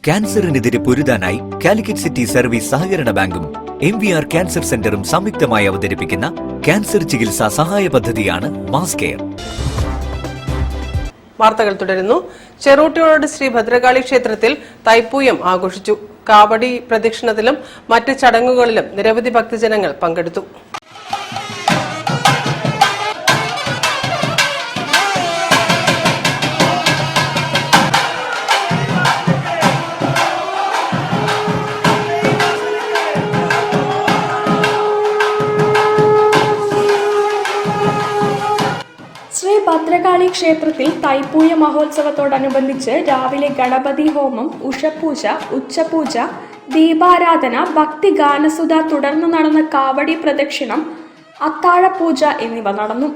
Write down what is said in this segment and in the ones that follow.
ക്യാൻസറിനെതിരെ പൊരുതാനായി Calicut city service സഹകരണ ബാങ്കും MVR cancer സെന്ററും സംയുക്തമായി അവതരിപ്പിക്കുന്ന ക്യാൻസർ ചികിത്സാ സഹായ പദ്ധതിയാണ് മാസ് കെയർ. വാർത്തകൾ തുടരുന്നു. ചെറുട്ടിയോട് ശ്രീ ഭദ്രകാളി ക്ഷേത്രത്തിൽ തൈപ്പൂയം ആഘോഷിച്ചു. കാവടി പ്രദക്ഷിണത്തിലും മറ്റ് ചടങ്ങുകളിലും നിരവധി ഭക്തജനങ്ങൾ പങ്കെടുത്തു. ശ്രീ ഭദ്രകാളി ക്ഷേത്രത്തിൽ തൈപ്പൂയ മഹോത്സവത്തോടനുബന്ധിച്ച് രാവിലെ ഗണപതി ഹോമം, ഉഷപൂജ, ഉച്ചപൂജ, ദീപാരാധന, ഭക്തി ഗാനസുധ, തുടർന്ന് നടന്ന കാവടി പ്രദക്ഷിണം, അത്താഴപൂജ എന്നിവ നടന്നു.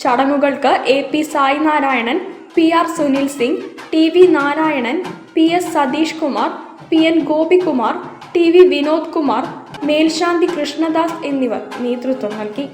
ചടങ്ങുകൾക്ക് AP Sai Narayanan, PR Sunil Singh, TV Narayanan, PS Satheesh Kumar, PN Gopikumar, TV Vinod Kumar, മേൽശാന്തി കൃഷ്ണദാസ് എന്നിവർ നേതൃത്വം നൽകി.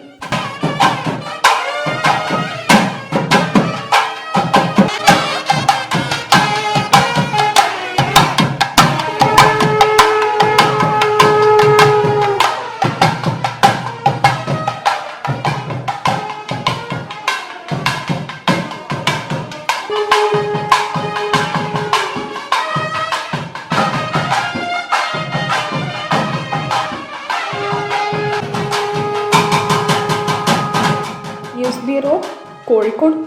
News bureau, Kozhikode.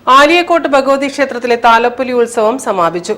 ആലിയക്കോട്ട് ഭഗവതി ക്ഷേത്രത്തിലെ താലപ്പൊലി ഉത്സവം സമാപിച്ചു.